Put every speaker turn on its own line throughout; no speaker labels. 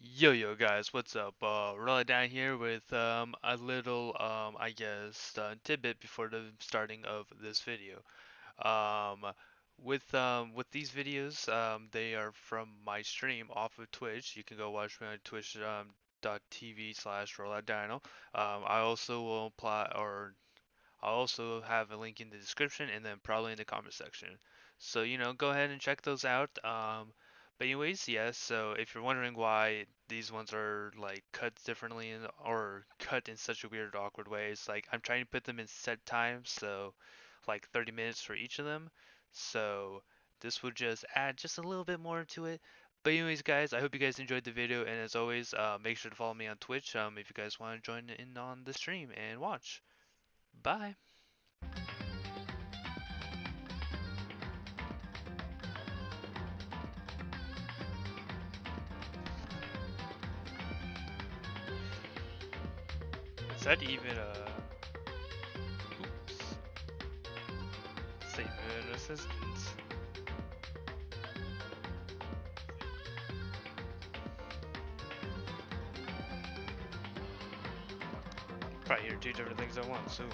Yo guys, what's up? Rollout Dino here with a little I guess tidbit before the starting of this video. Um with these videos, they are from my stream off of Twitch. You can go watch me on Twitch .tv/Rollout Dino. I also will apply or I'll also have a link in the description and then probably in the comment section. So, go ahead and check those out. But anyways, yes, so if you're wondering why these ones are like cut differently or cut in such a weird, awkward way, it's like I'm trying to put them in set times, so like 30 minutes for each of them. So this will just add just a little bit more to it. But anyways, guys, I hope you guys enjoyed the video, and as always, make sure to follow me on Twitch if you guys want to join in on the stream and watch. Bye. Is that even a... Oops. Save an assistance. Probably hear two different things at once, ooh.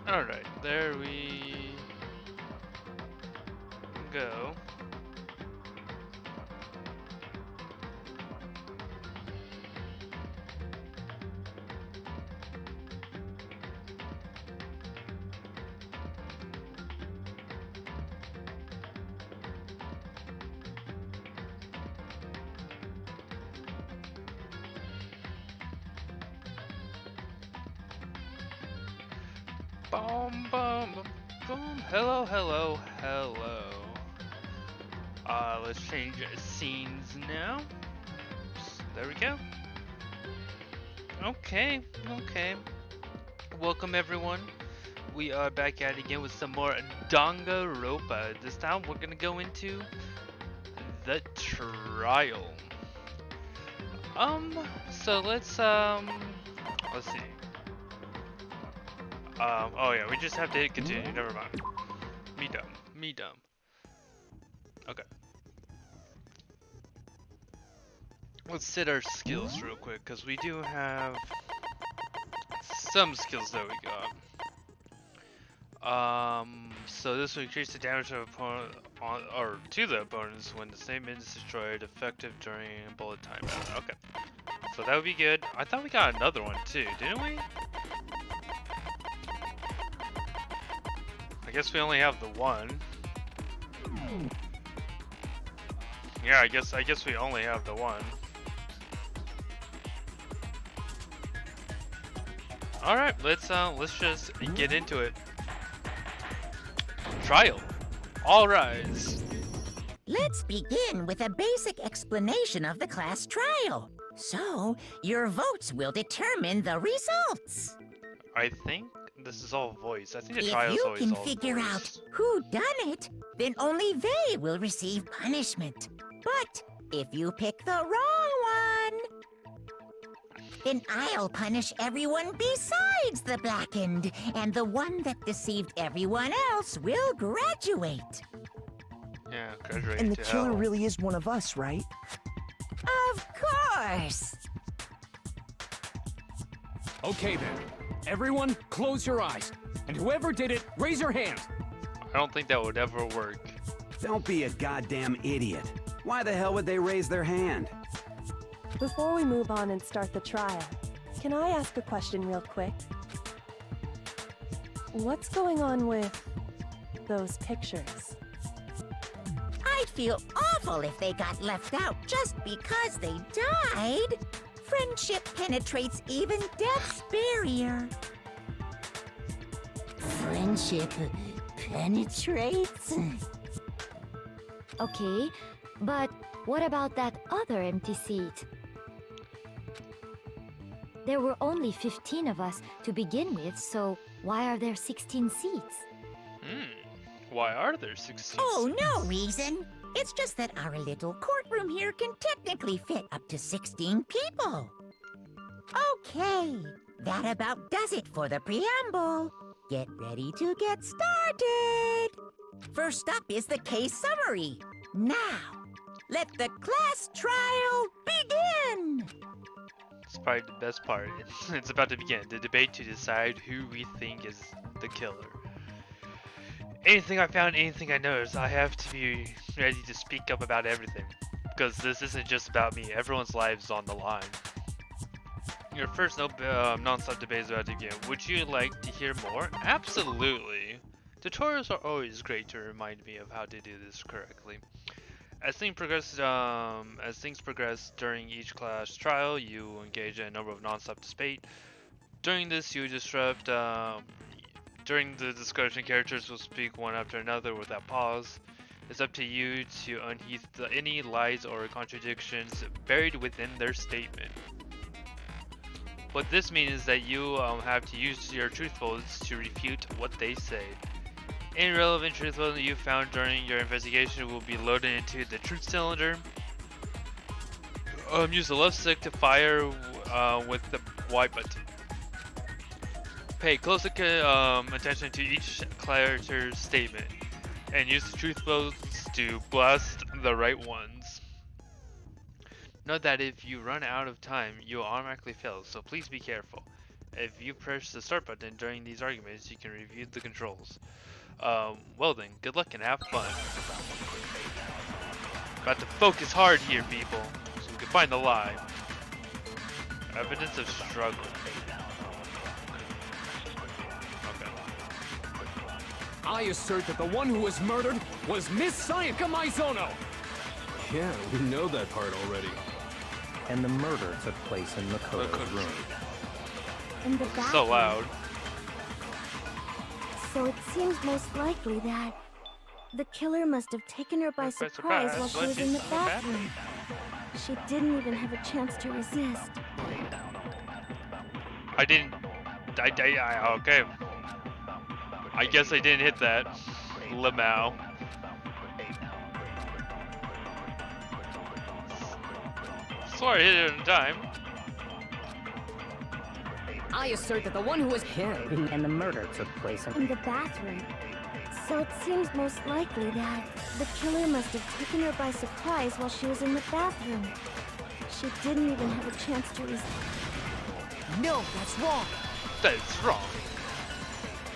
Alright, there we go. Boom, boom, boom, boom. Hello, hello, hello. Let's change scenes now. Oops, there we go. Okay. Welcome everyone. We are back at it again with some more Danganronpa. This time we're gonna go into the trial. So let's see. Oh yeah, we just have to hit continue. Never mind. Me dumb. Okay. Let's set our skills real quick, because we do have some skills that we got. So this will increase the damage of opponent to the opponents when the statement is destroyed, effective during bullet timeout. Okay. So that would be good. I thought we got another one too, didn't we? I guess we only have the one. Yeah, I guess we only have the one. All right, let's just get into it. Trial. All rise.
Let's begin with a basic explanation of the class trial. So, your votes will determine the results.
I think this is all voice. I think the
If
trial's
you
always
can
all
figure
voice.
out who done it, then only they will receive punishment. But if you pick the wrong one, then I'll punish everyone besides the blackened, and the one that deceived everyone else will graduate.
Yeah, graduate
And the
to
killer
hell.
really is one of us, right?
Of course!
Okay then. Everyone, close your eyes. And whoever did it, raise your hand.
I don't think that would ever work.
Don't be a goddamn idiot. Why the hell would they raise their hand?
Before we move on and start the trial, can I ask a question real quick? What's going on with those pictures?
I'd feel awful if they got left out just because they died. Friendship penetrates even death's barrier. Friendship penetrates?
Okay, but what about that other empty seat? There were only 15 of us to begin with, so why are there 16 seats?
Why are there 16?
Oh, no reason. It's just that our little courtroom here can technically fit up to 16 people. Okay, that about does it for the preamble. Get ready to get started. First up is the case summary. Now, Let the class trial begin!
It's probably the best part. It's about to begin. The debate to decide who we think is the killer. Anything I found, anything I noticed, I have to be ready to speak up about everything. Because this isn't just about me. Everyone's lives on the line. Your first non-stop debate is about to begin. Would you like to hear more? Absolutely. Tutorials are always great to remind me of how to do this correctly. As things progress during each class trial, you engage in a number of non-stop debate. During this, you disrupt. During the discussion, characters will speak one after another without pause. It's up to you to unearth any lies or contradictions buried within their statement. What this means is that you have to use your truthfuls to refute what they say. Any relevant truthful that you found during your investigation will be loaded into the truth cylinder. Use the left stick to fire with the Y button. Pay close attention to each character's statement, and use the truthfuls to blast the right ones. Note that if you run out of time, you will automatically fail, so please be careful. If you press the start button during these arguments, you can review the controls. Well then, good luck and have fun. About to focus hard here, people, so we can find the lie. Evidence of struggle. Okay.
I assert that the one who was murdered was Miss Sayaka Maizono!
Yeah, we know that part already.
And the murder took place in Makoto's room.
In the bathroom.
So loud.
So it seems most likely that the killer must have taken her by surprise while she was in the bathroom. She didn't even have a chance to resist.
Okay. I guess I didn't hit that. Lamau. Swore I hit it in time.
I assert that the one who was him
And the murder took place
In the bathroom. So it seems most likely that the killer must have taken her by surprise while she was in the bathroom. She didn't even have a chance to resist.
No, that's wrong.
That's wrong.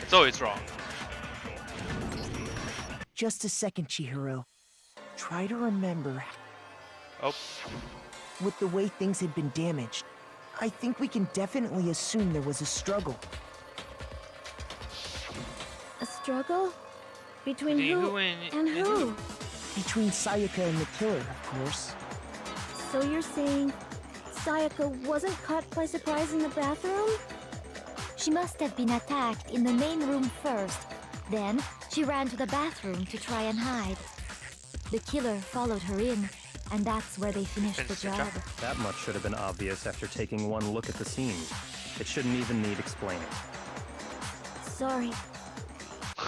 It's always wrong.
Just a second, Chihiro. Try to remember.
Oh.
With the way things had been damaged, I think we can definitely assume there was a struggle.
A struggle? Between who and who?
Between Sayaka and the killer, of course.
So you're saying Sayaka wasn't caught by surprise in the bathroom? She must have been attacked in the main room first. Then, she ran to the bathroom to try and hide. The killer followed her in, and that's where they finished the job.
That much should have been obvious after taking one look at the scene. It shouldn't even need explaining.
Sorry.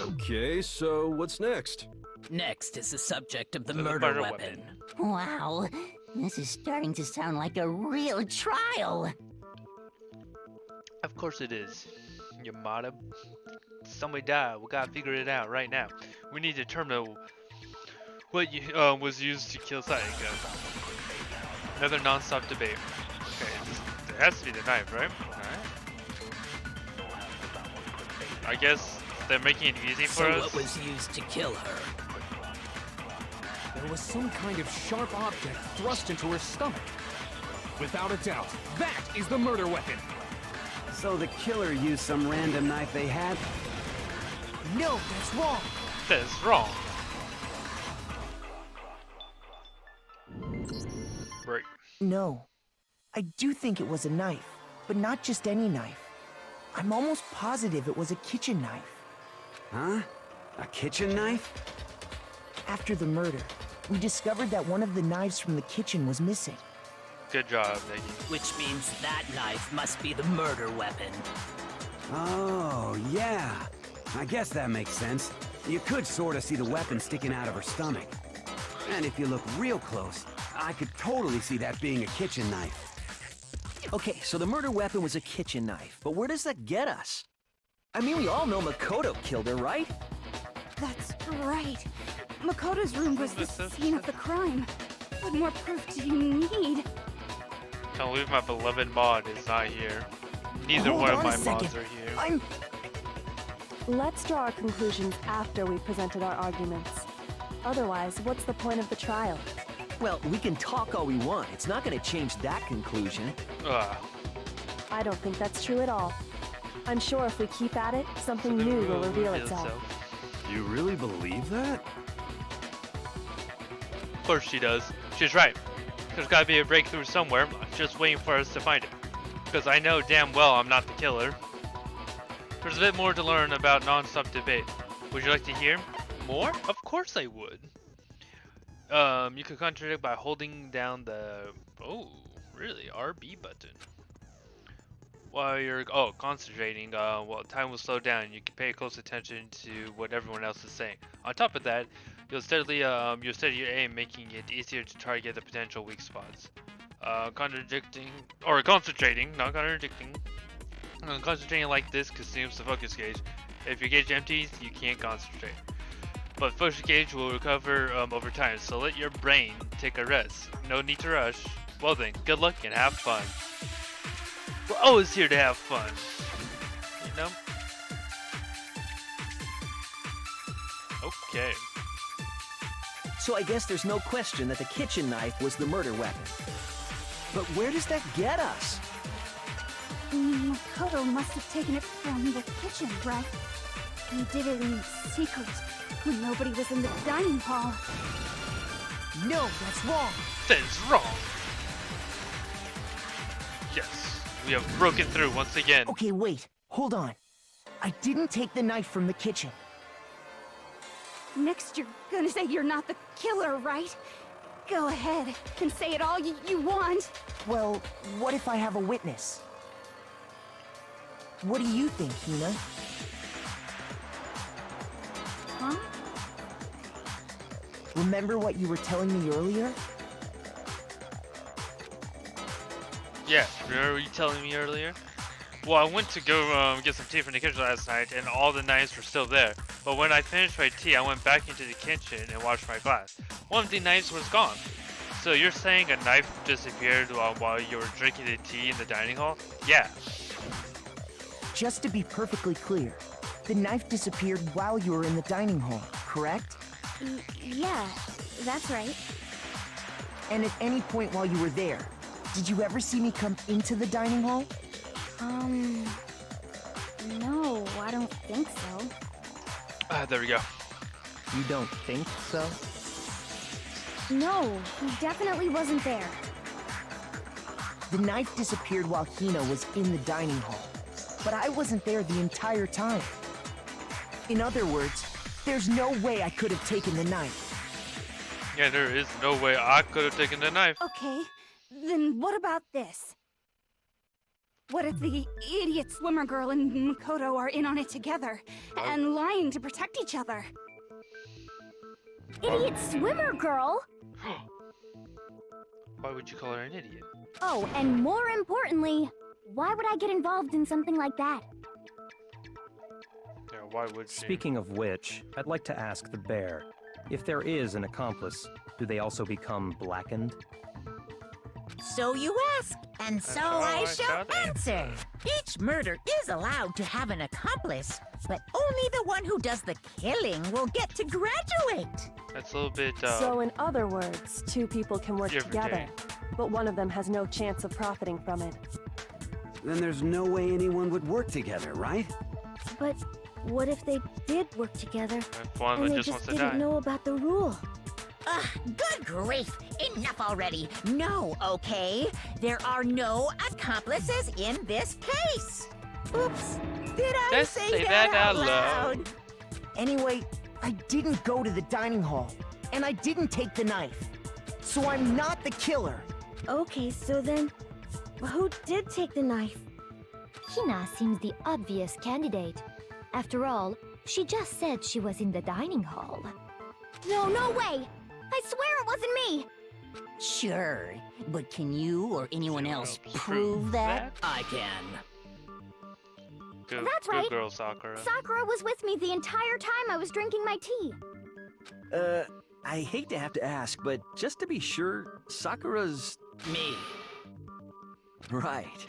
Okay, so what's next?
Next is the subject of the murder weapon.
Wow, this is starting to sound like a real trial.
Of course it is. Yamada. Somebody died. We gotta figure it out right now. We need to determine what was used to kill Sayaka. Another non-stop debate. Okay, it has to be the knife, right? Alright. I guess they're making it easy for us.
So what was used to kill her?
There was some kind of sharp object thrust into her stomach. Without a doubt, that is the murder weapon!
So the killer used some random knife they had?
No, that's wrong.
That's wrong. Right.
No. I do think it was a knife, but not just any knife. I'm almost positive it was a kitchen knife.
Huh? A kitchen knife?
After the murder, we discovered that one of the knives from the kitchen was missing.
Good job, Naegi.
Which means that knife must be the murder weapon.
Oh, yeah. I guess that makes sense. You could sort of see the weapon sticking out of her stomach. And if you look real close, I could totally see that being a kitchen knife.
Okay, so the murder weapon was a kitchen knife, but where does that get us? I mean, we all know Makoto killed her, right?
That's right. Makoto's room was the scene of the crime. What more proof do you need?
Can't believe my beloved mod is not here. Neither
Hold
one of
on a
my
second.
mods are here.
I'm...
Let's draw our conclusions after we've presented our arguments. Otherwise, what's the point of the trial?
Well, we can talk all we want. It's not going to change that conclusion.
Ugh.
I don't think that's true at all. I'm sure if we keep at it, something new will reveal itself.
You really believe that?
Of course she does. She's right. There's gotta be a breakthrough somewhere. I'm just waiting for us to find it. Because I know damn well I'm not the killer. There's a bit more to learn about non-stop debate. Would you like to hear more? Of course I would. You could contradict by holding down the... Oh, really? RB button. While you're concentrating, well, time will slow down and you can pay close attention to what everyone else is saying. On top of that, you'll steady your aim, making it easier to target the potential weak spots. Concentrating, not contradicting. Concentrating like this consumes the focus gauge. If your gauge empties, you can't concentrate. But focus gauge will recover over time, so let your brain take a rest. No need to rush. Well then, good luck and have fun. We're always here to have fun, you know? Okay.
So I guess there's no question that the kitchen knife was the murder weapon. But where does that get us?
Makoto must have taken it from the kitchen, right? He did it in secret, when nobody was in the dining hall.
No, that's wrong.
That's wrong. Yes, we have broken through once again.
Okay, wait. Hold on. I didn't take the knife from the kitchen.
Next, you're gonna say you're not the killer, right? Go ahead and say it all you want.
Well, what if I have a witness? What do you think, Hina?
Huh?
Remember what you were telling me earlier?
Yeah, remember you telling me earlier? Well, I went to go get some tea from the kitchen last night, and all the knives were still there. But when I finished my tea, I went back into the kitchen and washed my glass. One of the knives was gone. So you're saying a knife disappeared while you were drinking the tea in the dining hall? Yeah.
Just to be perfectly clear, the knife disappeared while you were in the dining hall, correct?
Yeah, that's right.
And at any point while you were there, did you ever see me come into the dining hall?
No, I don't think so.
There we go.
You don't think so?
No, he definitely wasn't there.
The knife disappeared while Hina was in the dining hall, but I wasn't there the entire time. In other words, there's no way I could have taken the knife.
Yeah, there is no way I could have taken the knife.
Okay, then what about this? What if the idiot swimmer girl and Makoto are in on it together, and lying to protect each other? Idiot swimmer girl?
Why would you call her an idiot?
Oh, and more importantly, why would I get involved in something like that?
Yeah, why would she?
Speaking of which, I'd like to ask the bear, if there is an accomplice, do they also become blackened?
So you ask, and so I shall answer. Each murder is allowed to have an accomplice, but only the one who does the killing will get to graduate.
That's a little bit,
So in other words, two people can work
give or
together,
take.
but one of them has no chance of profiting from it.
Then there's no way anyone would work together, right?
But what if they did work together,
If one of
and
them
they
just wants
just
to
didn't
die.
know about the rule?
Ugh, good grief! Enough already! No, okay? There are no accomplices in this case! Oops! Did I
Let's
say that out loud?
Anyway, I didn't go to the dining hall, and I didn't take the knife. So I'm not the killer.
Okay, so then, who did take the knife? Hina seems the obvious candidate. After all, she just said she was in the dining hall. No way! I swear it wasn't me!
Sure, but can you or anyone else
Prove
prove that?
I can.
Good,
That's
good
right.
girl, Sakura.
Sakura was with me the entire time I was drinking my tea.
I hate to have to ask, but just to be sure, Sakura's...
Me.
Right.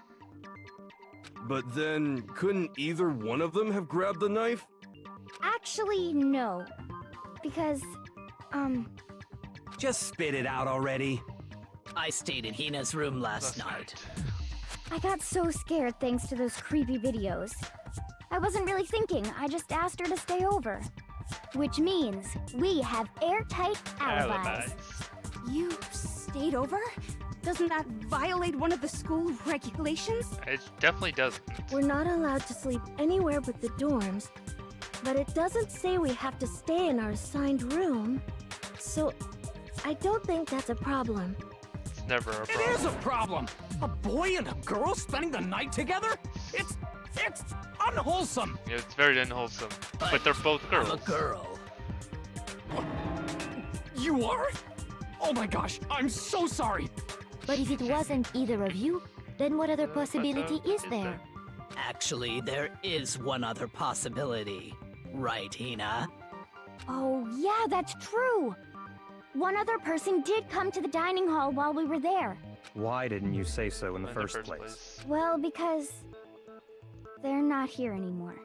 But then, couldn't either one of them have grabbed the knife?
Actually, no. Because,
Just spit it out already.
I stayed in Hina's room last night.
Right.
I got so scared thanks to those creepy videos. I wasn't really thinking, I just asked her to stay over. Which means we have airtight alibis.
You stayed over? Doesn't that violate one of the school regulations?
It definitely doesn't.
We're not allowed to sleep anywhere but the dorms, but it doesn't say we have to stay in our assigned room, so I don't think that's a problem.
It's never a
It
problem.
is a problem! A boy and a girl spending the night together? It's unwholesome!
It's very unwholesome. But they're both girls.
I'm a girl.
You are? Oh my gosh, I'm so sorry!
But if it wasn't either of you, then what other possibility is there?
Actually, there is one other possibility. Right, Hina?
Oh, yeah, that's true! One other person did come to the dining hall while we were there.
Why didn't you say so in the first place?
Well, because they're not here anymore.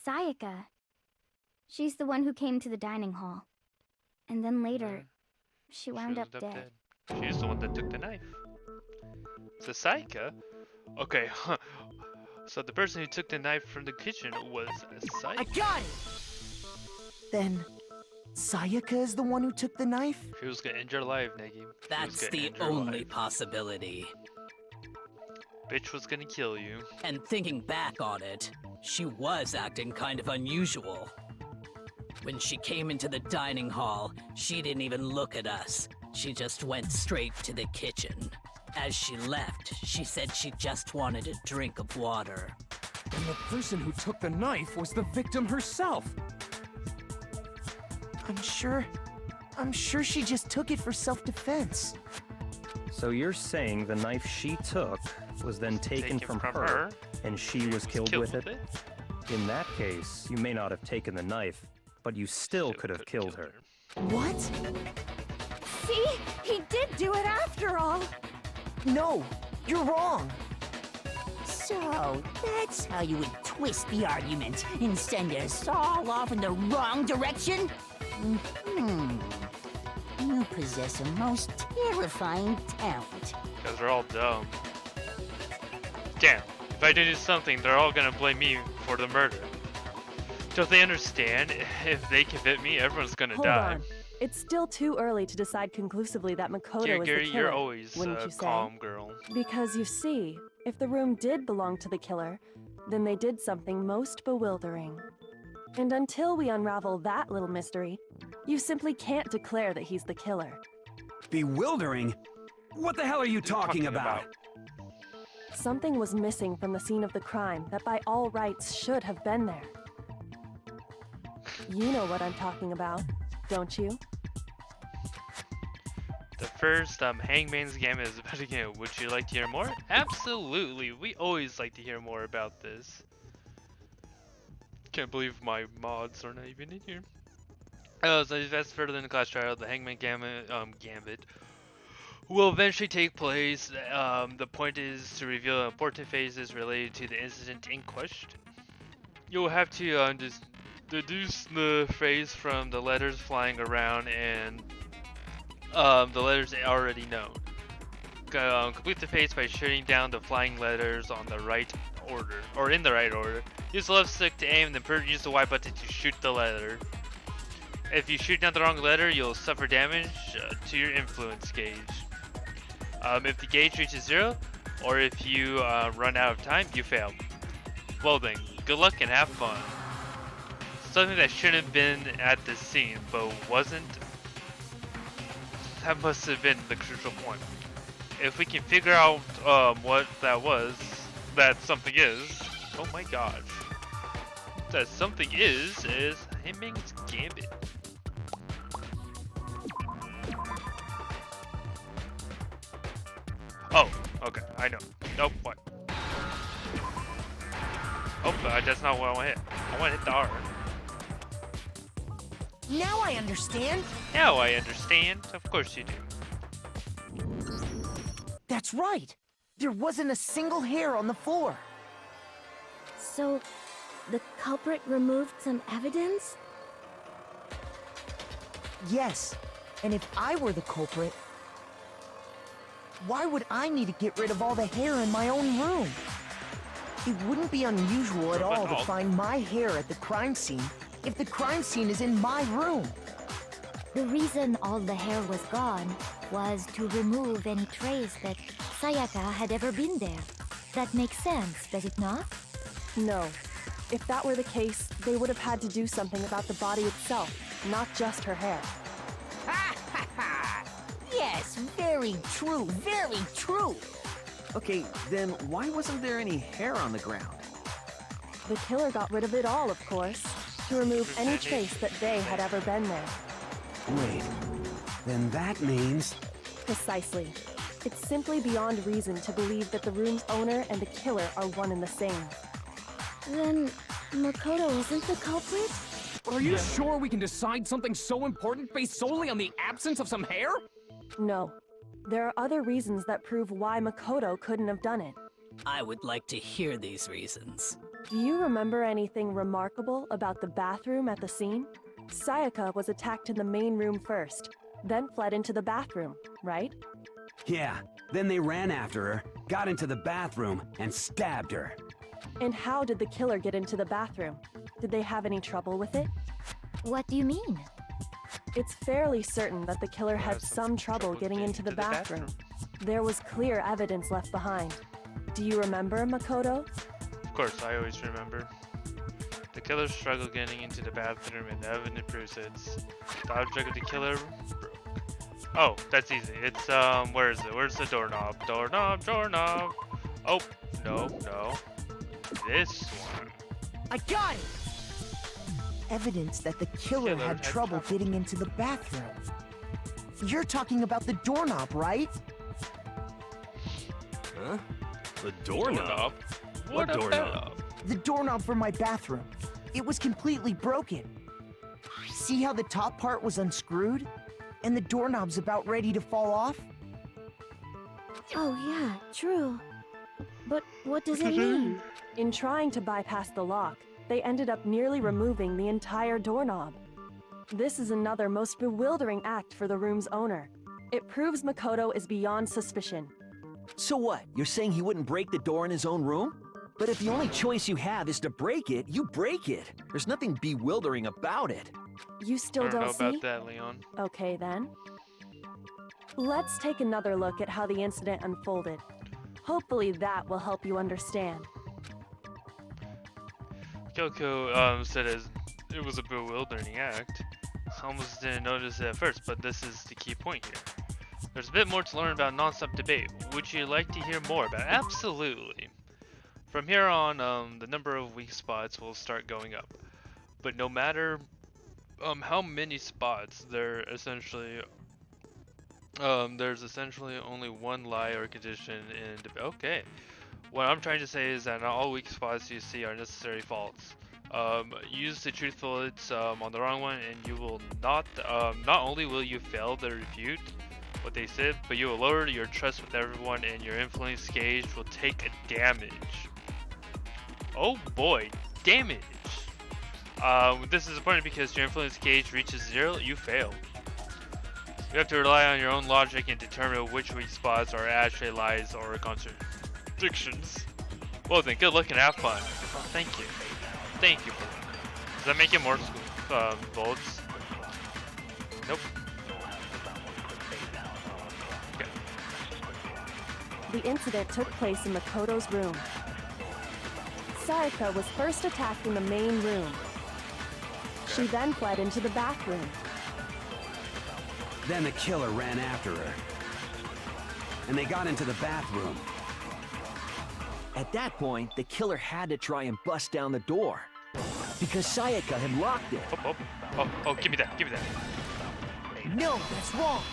Sayaka. She's the one who came to the dining hall. And then later, she wound up dead.
She's the one that took the knife. So Sayaka? Okay, so the person who took the knife from the kitchen was Sayaka.
I got it! Then, Sayaka is the one who took the knife?
She was gonna end your life, Negi.
That's the only possibility.
Bitch was gonna kill you.
And thinking back on it, she was acting kind of unusual. When she came into the dining hall, she didn't even look at us. She just went straight to the kitchen. As she left, she said she just wanted a drink of water.
And the person who took the knife was the victim herself.
I'm sure she just took it for self-defense.
So you're saying the knife she took was then taken from her, and she was killed with it? In that case, you may not have taken the knife, but you still could have killed her.
What?
See? He did do it after all!
No, you're wrong.
So, that's how you would twist the argument and send us all off in the wrong direction? You possess a most terrifying talent.
Because they're all dumb. Damn, if I do something, they're all gonna blame me for the murder. Don't they understand? If they convict me, everyone's gonna
Hold
die.
on. It's still too early to decide conclusively that Makoto is the
Gary,
killer,
you're always
wouldn't
a
you say?
calm girl.
Because you see, if the room did belong to the killer, then they did something most bewildering. And until we unravel that little mystery, you simply can't declare that he's the killer.
Bewildering? What the hell are you talking about?
Something was missing from the scene of the crime that by all rights should have been there. You know what I'm talking about, don't you?
The first Hangman's Gambit is about to begin. Would you like to hear more? Absolutely. We always like to hear more about this. Can't believe my mods are not even in here. So that's further in the class trial. The Hangman Gambit will eventually take place. The point is to reveal important phases related to the incident in question. You'll have to just deduce the phrase from the letters flying around and the letters already known. Complete the phase by shooting down the flying letters on the right order, or in the right order. Use the left stick to aim, then use the Y button to shoot the letter. If you shoot down the wrong letter, you'll suffer damage to your influence gauge. If the gauge reaches 0, or if you run out of time, you fail. Well then, good luck and have fun. Something that shouldn't have been at this scene, but wasn't. That must have been the crucial point. If we can figure out what that something is. Oh my gosh. That something is Hangman's Gambit. Oh, okay, I know. Nope, what? Oh, that's not what I want to hit. I want to hit the R.
Now I understand.
Now I understand. Of course you do.
That's right. There wasn't a single hair on the floor.
So, the culprit removed some evidence?
Yes. And if I were the culprit, why would I need to get rid of all the hair in my own room? It wouldn't be unusual at all to find my hair at the crime scene if the crime scene is in my room.
The reason all the hair was gone was to remove any trace that Sayaka had ever been there. That makes sense, does it not?
No. If that were the case, they would have had to do something about the body itself, not just her hair.
Ha ha ha! Yes, very true, very true.
Okay, then why wasn't there any hair on the ground?
The killer got rid of it all, of course, to remove any trace that they had ever been there.
Wait, then that means...
Precisely. It's simply beyond reason to believe that the room's owner and the killer are one and the same.
Then, Makoto isn't the culprit?
Are you sure we can decide something so important based solely on the absence of some hair?
No. There are other reasons that prove why Makoto couldn't have done it.
I would like to hear these reasons.
Do you remember anything remarkable about the bathroom at the scene? Sayaka was attacked in the main room first, then fled into the bathroom, right?
Yeah, then they ran after her, got into the bathroom, and stabbed her.
And how did the killer get into the bathroom? Did they have any trouble with it?
What do you mean?
It's fairly certain that the killer had some trouble getting into the bathroom. There was clear evidence left behind. Do you remember, Makoto?
Of course, I always remember. The killer struggled getting into the bathroom and the evidence proves it. The object of the killer broke. Oh, that's easy. It's, where is it? Where's the doorknob? Doorknob, doorknob! Oh, no, no. This one.
I got it! Evidence that the killer had trouble getting into the bathroom. You're talking about the doorknob, right?
Huh? The doorknob? What doorknob?
The doorknob for my bathroom. It was completely broken. See how the top part was unscrewed? And the doorknob's about ready to fall off?
Oh yeah, true. But what does it mean?
In trying to bypass the lock, they ended up nearly removing the entire doorknob. This is another most bewildering act for the room's owner. It proves Makoto is beyond suspicion.
So what? You're saying he wouldn't break the door in his own room? But if the only choice you have is to break it, you break it. There's nothing bewildering about it.
You still don't see?
I don't know about that, Leon.
Okay then. Let's take another look at how the incident unfolded. Hopefully that will help you understand.
Kyoko said it was a bewildering act. I almost didn't notice it at first, but this is the key point here. There's a bit more to learn about non-stop debate. Would you like to hear more about it? Absolutely. From here on, the number of weak spots will start going up. But no matter how many spots, there's essentially only one lie or condition in debate. Okay. What I'm trying to say is that not all weak spots you see are necessary faults. Use the truthful on the wrong one, and you will not only will you fail to refute what they said, but you will lower your trust with everyone, and your influence gauge will take a damage. Oh boy, damage! This is important because your influence gauge reaches 0, you fail. You have to rely on your own logic and determine which weak spots are actually lies or contradictions. Well then, good luck and have fun. Oh, thank you. Thank you for that. Does that make it more volts? Nope. Okay.
The incident took place in Makoto's room. Sayaka was first attacked in the main room. She then fled into the bathroom.
Then the killer ran after her. And they got into the bathroom.
At that point, the killer had to try and bust down the door. Because Sayaka had locked it.
Oh, give me that, give me that.
No, that's wrong.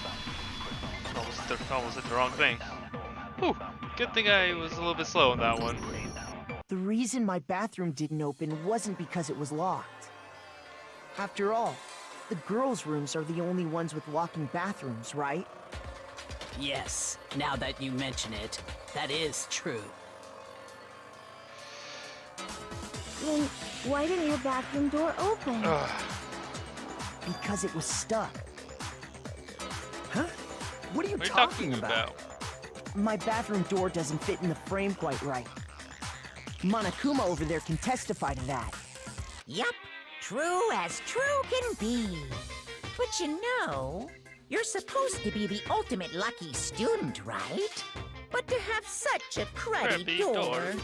Almost did the wrong thing. Whew, good thing I was a little bit slow on that one.
The reason my bathroom didn't open wasn't because it was locked. After all, the girls' rooms are the only ones with walking bathrooms, right?
Yes, now that you mention it, that is true.
Then why didn't your bathroom door open?
Because it was stuck.
Huh? What are you
What are you
talking about?
My bathroom door doesn't fit in the frame quite right. Monokuma over there can testify to that.
Yup, true as true can be. But you know, you're supposed to be the ultimate lucky student, right? But to have such a cruddy door.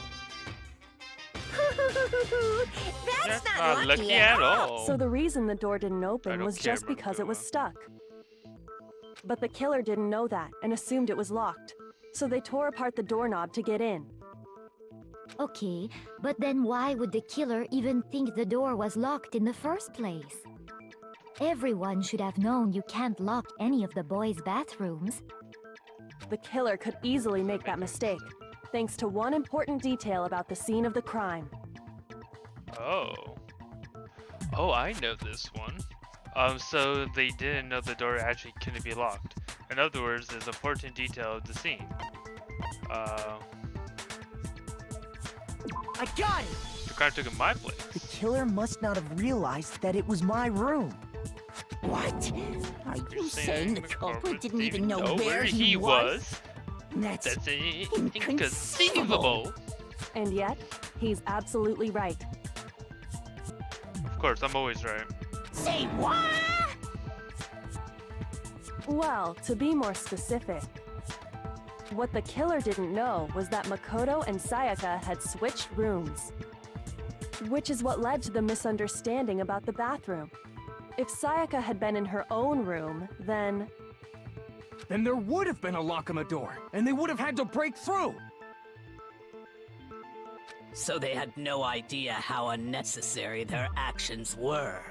That's not lucky at all.
So the reason the door didn't open was just because it was stuck. But the killer didn't know that and assumed it was locked. So they tore apart the doorknob to get in.
Okay, but then why would the killer even think the door was locked in the first place? Everyone should have known you can't lock any of the boys' bathrooms.
The killer could easily make that mistake, thanks to one important detail about the scene of the crime.
Oh. Oh, I know this one. So they didn't know the door actually couldn't be locked. In other words, there's an important detail of the scene.
I got it!
The car took in my place.
The killer must not have realized that it was my room.
What? Are you saying the culprit didn't even know
where
where he was?
That's inconceivable.
And yet, he's absolutely right.
Of course, I'm always right.
Say what?
Well, to be more specific, what the killer didn't know was that Makoto and Sayaka had switched rooms. Which is what led to the misunderstanding about the bathroom. If Sayaka had been in her own room, then
there would have been a lock on the door, and they would have had to break through!
So they had no idea how unnecessary their actions were.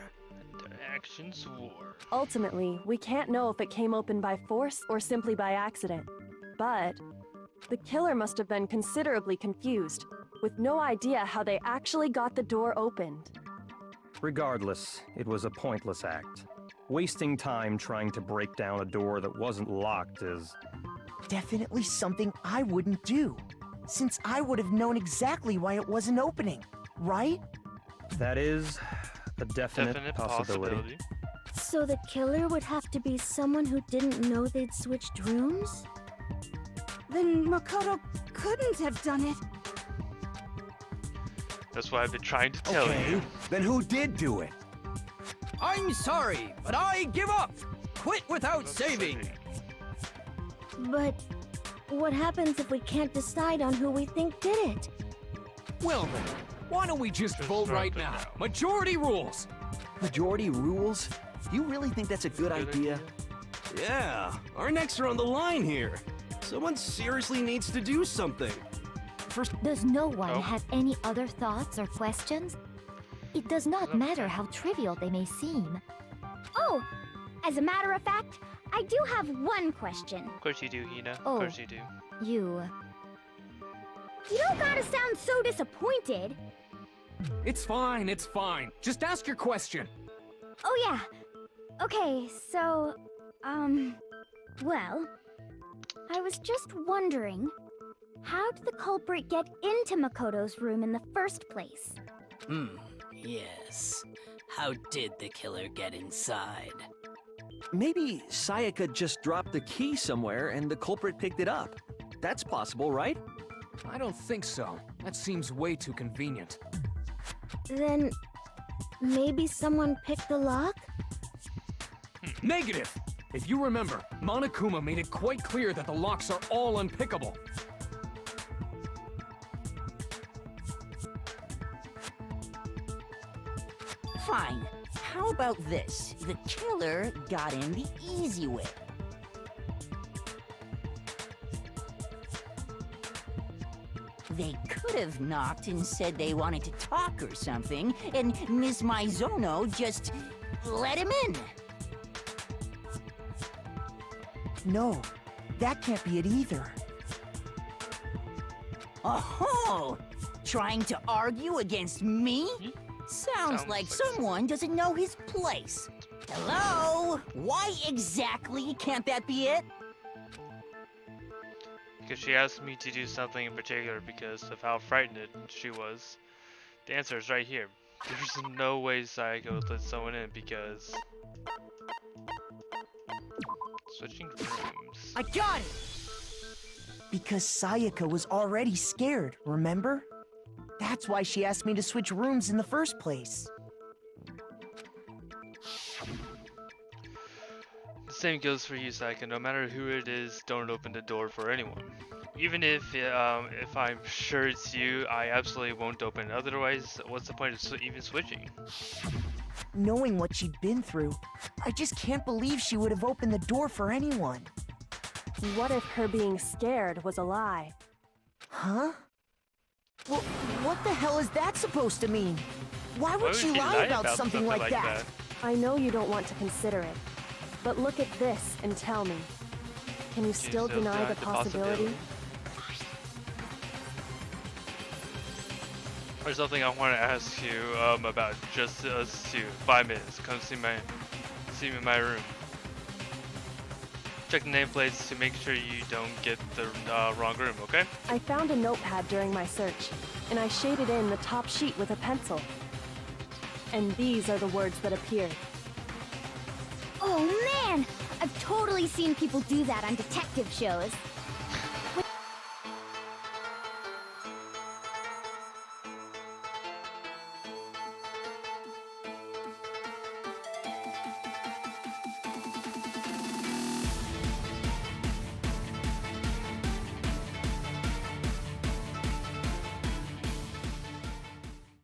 Ultimately, we can't know if it came open by force or simply by accident. But the killer must have been considerably confused, with no idea how they actually got the door opened.
Regardless, it was a pointless act. Wasting time trying to break down a door that wasn't locked is...
Definitely something I wouldn't do, since I would have known exactly why it wasn't opening, right?
That is a definite possibility.
So the killer would have to be someone who didn't know they'd switched rooms?
Then Makoto couldn't have done it.
That's what I've been trying to tell you.
Then who did do it?
I'm sorry, but I give up! Quit without saving!
But what happens if we can't decide on who we think did it?
Well then, why don't we just vote right now? Majority rules!
Majority rules? You really think that's a good idea?
Yeah, our necks are on the line here. Someone seriously needs to do something.
Does no one have any other thoughts or questions? It does not matter how trivial they may seem.
Oh, as a matter of fact, I do have one question.
Of course you do, Hina.
Oh.
Of course you do.
You
don't gotta sound so disappointed.
It's fine, it's fine. Just ask your question.
Oh yeah. Okay, so, well, I was just wondering, how did the culprit get into Makoto's room in the first place?
Yes. How did the killer get inside?
Maybe Sayaka just dropped the key somewhere and the culprit picked it up. That's possible, right?
I don't think so. That seems way too convenient.
Then maybe someone picked the lock?
Negative! If you remember, Monokuma made it quite clear that the locks are all unpickable.
Fine. How about this? The killer got in the easy way. They could have knocked and said they wanted to talk or something, and Miss Maizono just let him in.
No, that can't be it either.
Oh, trying to argue against me? Sounds like someone doesn't know his place.
Hello? Why exactly can't that be it?
Because she asked me to do something in particular because of how frightened she was. The answer is right here. There's no way Sayaka would let someone in because... Switching rooms.
I got it! Because Sayaka was already scared, remember? That's why she asked me to switch rooms in the first place.
The same goes for you, Sayaka. No matter who it is, don't open the door for anyone. Even if I'm sure it's you, I absolutely won't open it. Otherwise, what's the point of even switching?
Knowing what she'd been through, I just can't believe she would have opened the door for anyone.
What if her being scared was a lie?
Huh? Well, what the hell is that supposed to mean? Why would she lie about something like that?
I know you don't want to consider it, but look at this and tell me. Can you still deny the possibility?
There's something I want to ask you about. Just us two. 5 minutes. Come see me in my room. Check the nameplates to make sure you don't get the wrong room, okay?
I found a notepad during my search, and I shaded in the top sheet with a pencil. And these are the words that appeared.
Oh man! I've totally seen people do that on detective shows.